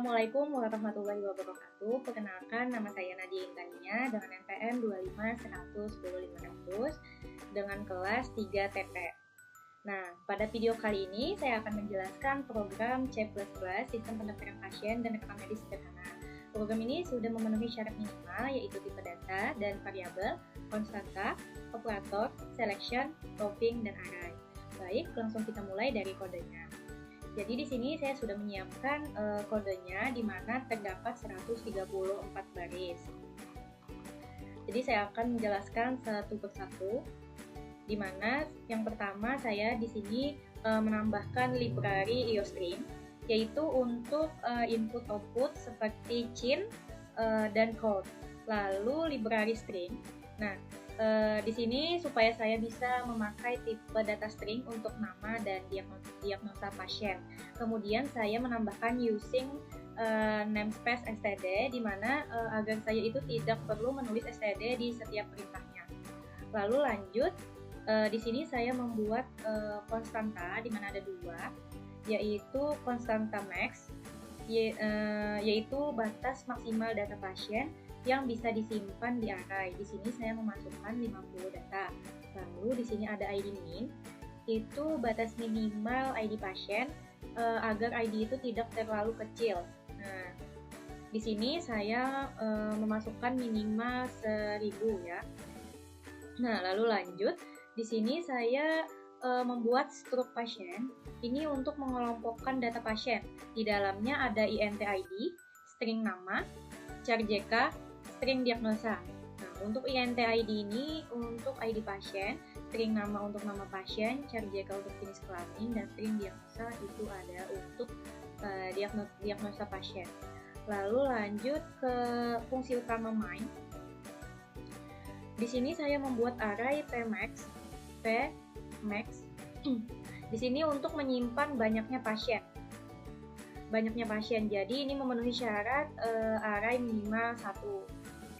Assalamualaikum warahmatullahi wabarakatuh. Perkenalkan, nama saya Nadia Intania dengan NPM 25100500 dengan kelas 3 TP. Nah, pada video kali ini saya akan menjelaskan program C++ Sistem Pendaftaran Pasien dan Rekam Medis Sederhana. Program ini sudah memenuhi syarat minimal yaitu tipe data dan variabel, konstanta, operator, selection, grouping, dan array. Baik, langsung kita mulai dari kodenya. Jadi di sini saya sudah menyiapkan kodenya di mana terdapat 134 baris. Jadi saya akan menjelaskan satu persatu. Di mana yang pertama saya di sini menambahkan library IOStream, yaitu untuk input output seperti cin dan code. Lalu library string. Nah, di sini supaya saya bisa memakai tipe data string untuk nama dan diagnosa pasien. Kemudian saya menambahkan using namespace std, di mana agar saya itu tidak perlu menulis std di setiap perintahnya. Lalu lanjut, di sini saya membuat konstanta di mana ada dua, yaitu konstanta max, yaitu batas maksimal data pasien yang bisa disimpan di array. Di sini saya memasukkan 50 data. Lalu di sini ada ID min, itu batas minimal ID pasien agar ID itu tidak terlalu kecil. Nah, di sini saya memasukkan minimal 1000 ya. Nah, lalu lanjut, di sini saya membuat struk pasien. Ini untuk mengelompokkan data pasien. Di dalamnya ada int ID, string nama, char JK, string diagnosa. Nah, untuk int ID ini untuk ID pasien, string nama untuk nama pasien, char JK untuk jenis kelamin, dan string diagnosa itu ada untuk diagnosa pasien. Lalu lanjut ke fungsi utama main. Di sini saya membuat array pmax. Di sini untuk menyimpan banyaknya pasien. Jadi ini memenuhi syarat array minimal 1.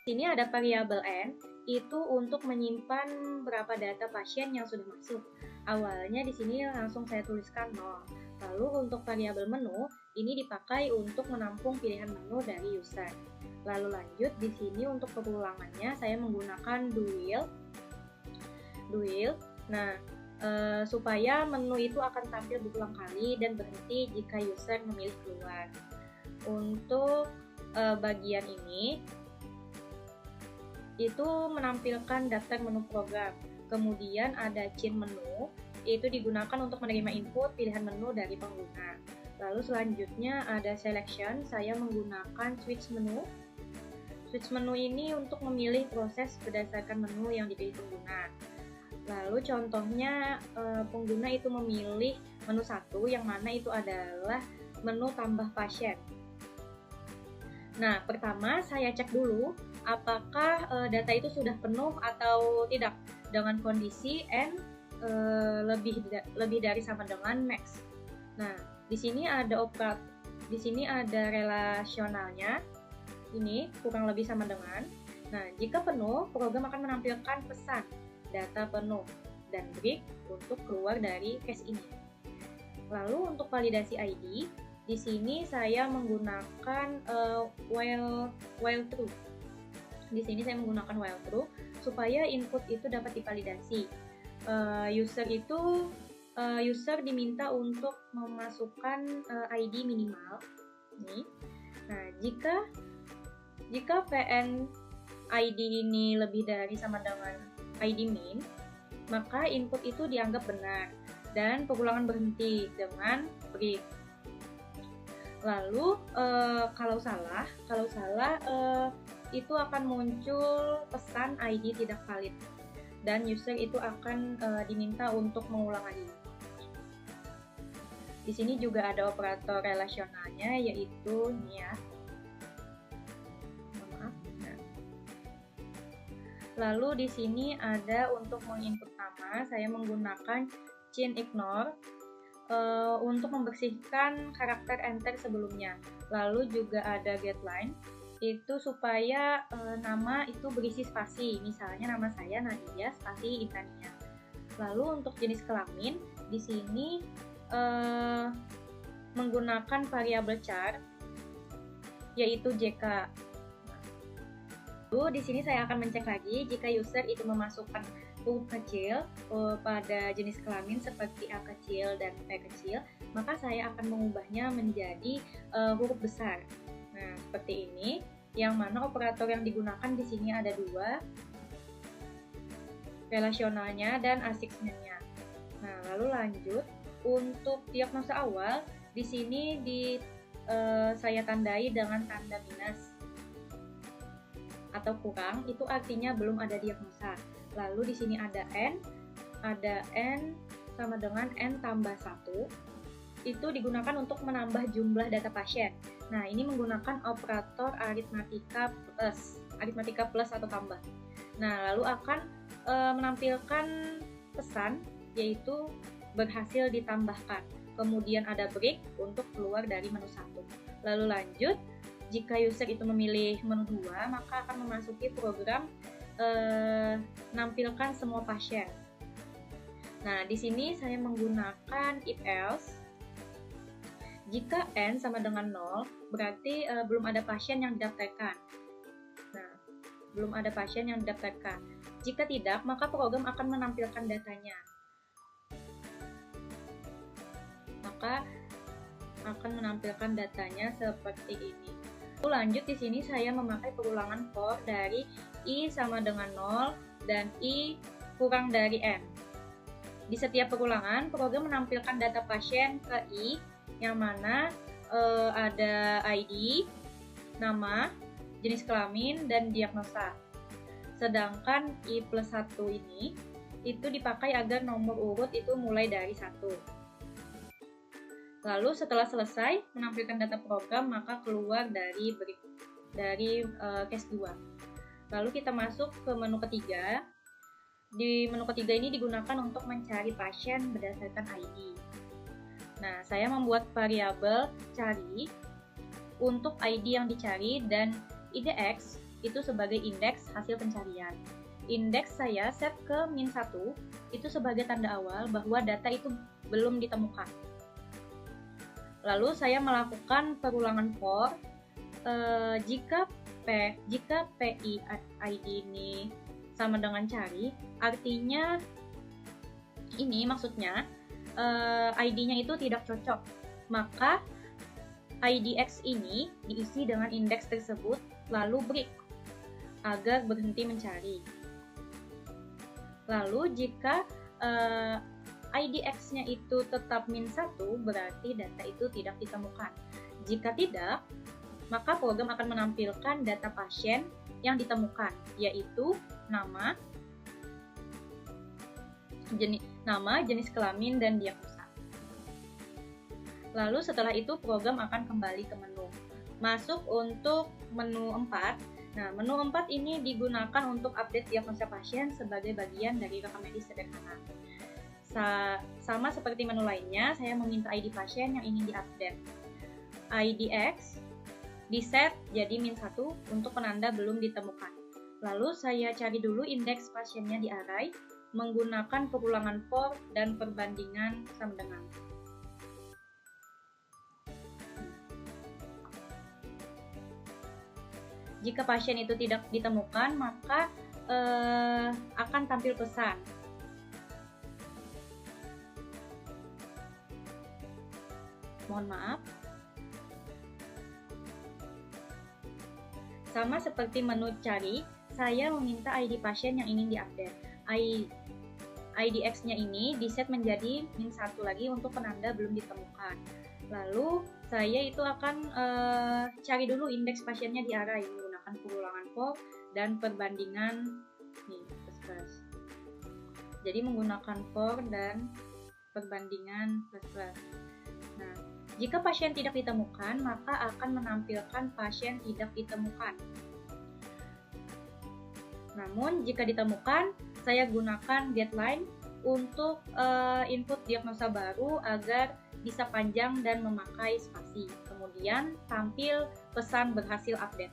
Sini ada variabel n, itu untuk menyimpan berapa data pasien yang sudah masuk. Awalnya di sini langsung saya tuliskan 0. Lalu untuk variabel menu, ini dipakai untuk menampung pilihan menu dari user. Lalu lanjut, di sini untuk pengulangannya saya menggunakan do while. Nah, supaya menu itu akan tampil berulang kali dan berhenti jika user memilih keluar. Untuk bagian ini itu menampilkan daftar menu program. Kemudian ada cin menu, itu digunakan untuk menerima input pilihan menu dari pengguna. Lalu selanjutnya ada selection, saya menggunakan switch menu. Switch menu ini untuk memilih proses berdasarkan menu yang dipilih pengguna. Lalu contohnya pengguna itu memilih menu 1 yang mana itu adalah menu tambah pasien. Nah, pertama saya cek dulu apakah data itu sudah penuh atau tidak dengan kondisi n lebih dari sama dengan max. Nah, di sini ada relasionalnya. Ini kurang lebih sama dengan. Nah, jika penuh, program akan menampilkan pesan data penuh dan break untuk keluar dari case ini. Lalu untuk validasi ID, di sini saya menggunakan while true. Di sini saya menggunakan while true supaya input itu dapat divalidasi. User diminta untuk memasukkan ID minimal. Nih. Nah, jika PN ID ini lebih dari sama dengan ID min, maka input itu dianggap benar dan pengulangan berhenti dengan break. Lalu kalau salah itu akan muncul pesan ID tidak valid dan user itu akan diminta untuk mengulang lagi. Di sini juga ada operator relasionalnya, yaitu ini ya. Lalu di sini ada untuk menginput nama, saya menggunakan cin ignore untuk membersihkan karakter enter sebelumnya. Lalu juga ada getLine, itu supaya nama itu berisi spasi. Misalnya nama saya Nadia spasi Intania. Lalu untuk jenis kelamin, di sini menggunakan variabel char yaitu JK. Lalu di sini saya akan mencek lagi jika user itu memasukkan huruf kecil pada jenis kelamin seperti A kecil dan P kecil, maka saya akan mengubahnya menjadi huruf besar. Nah, seperti ini, yang mana operator yang digunakan di sini ada dua, relasionalnya dan assignment-nya. Nah, lalu lanjut untuk diagnosa awal, di sini saya tandai dengan tanda minus atau kurang, itu artinya belum ada diagnosa. Lalu di sini ada N sama dengan N tambah 1, itu digunakan untuk menambah jumlah data pasien. Nah, ini menggunakan operator aritmatika plus atau tambah. Nah, lalu akan menampilkan pesan, yaitu berhasil ditambahkan. Kemudian ada break untuk keluar dari menu 1. Lalu lanjut, jika user itu memilih menu 2, maka akan memasuki program menampilkan semua pasien. Nah, di sini saya menggunakan if else. Jika N sama dengan 0, berarti belum ada pasien yang didaftarkan. Nah, belum ada pasien yang didaftarkan. Jika tidak, maka program akan menampilkan datanya. Maka akan menampilkan datanya seperti ini. Lalu lanjut, di sini saya memakai perulangan for dari I sama dengan 0 dan I kurang dari N. Di setiap perulangan, program menampilkan data pasien ke I, yang mana ada ID, nama, jenis kelamin, dan diagnosa. Sedangkan I plus 1 ini, itu dipakai agar nomor urut itu mulai dari 1. Lalu setelah selesai menampilkan data program, maka keluar dari case 2. Lalu kita masuk ke menu ketiga. Di menu ketiga ini digunakan untuk mencari pasien berdasarkan ID. Nah, saya membuat variabel cari untuk ID yang dicari dan IDX itu sebagai indeks hasil pencarian. Indeks saya set ke -1, itu sebagai tanda awal bahwa data itu belum ditemukan. Lalu saya melakukan perulangan for jika PI ID ini sama dengan cari, artinya ini maksudnya ID-nya itu tidak cocok, maka IDX ini diisi dengan indeks tersebut lalu break agar berhenti mencari. Lalu jika IDX-nya itu tetap -1, berarti data itu tidak ditemukan. Jika tidak, maka program akan menampilkan data pasien yang ditemukan, yaitu nama, jenis kelamin, dan diagnosa. Lalu setelah itu program akan kembali ke menu. Masuk untuk menu 4. Nah, menu 4 ini digunakan untuk update diagnosa pasien sebagai bagian dari rekam medis sederhana. Sama seperti menu lainnya, saya meminta ID pasien yang ingin diupdate. IDX diset jadi -1 untuk penanda belum ditemukan. Lalu saya cari dulu indeks pasiennya di array menggunakan perulangan for dan perbandingan sama dengan. Jika pasien itu tidak ditemukan, maka akan tampil pesan. Mohon maaf. Sama seperti menu cari, saya meminta ID pasien yang ingin diupdate. IDX-nya ini diset menjadi -1 lagi untuk penanda belum ditemukan. Lalu saya itu akan cari dulu indeks pasiennya di array menggunakan perulangan for dan perbandingan plus. Jadi menggunakan for dan perbandingan plus. Nah, jika pasien tidak ditemukan, maka akan menampilkan pasien tidak ditemukan. Namun, jika ditemukan, saya gunakan getLine untuk input diagnosa baru agar bisa panjang dan memakai spasi. Kemudian, tampil pesan berhasil update.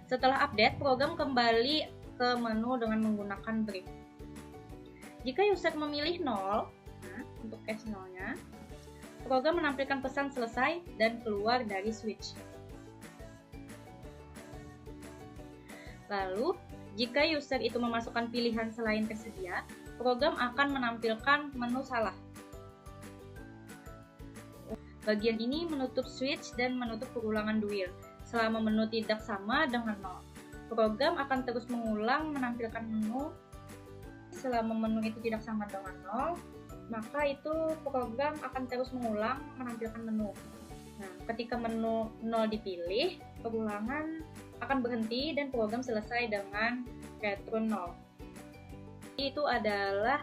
Setelah update, program kembali ke menu dengan menggunakan break. Jika user memilih 0, untuk case 0-nya, program menampilkan pesan selesai dan keluar dari switch. Lalu, jika user itu memasukkan pilihan selain tersedia, program akan menampilkan menu salah. Bagian ini menutup switch dan menutup perulangan duel. Selama menu tidak sama dengan 0, program akan terus mengulang menampilkan menu. Selama menu itu tidak sama dengan 0, maka itu program akan terus mengulang menampilkan menu. Nah, ketika menu 0 dipilih, perulangan akan berhenti dan program selesai dengan return 0. Itu adalah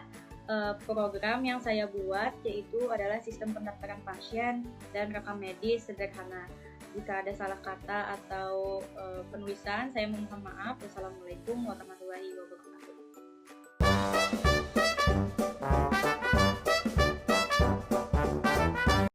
program yang saya buat, yaitu adalah sistem pendaftaran pasien dan rekam medis sederhana. Jika ada salah kata atau penulisan, saya mohon maaf. Wassalamualaikum warahmatullahi wabarakatuh.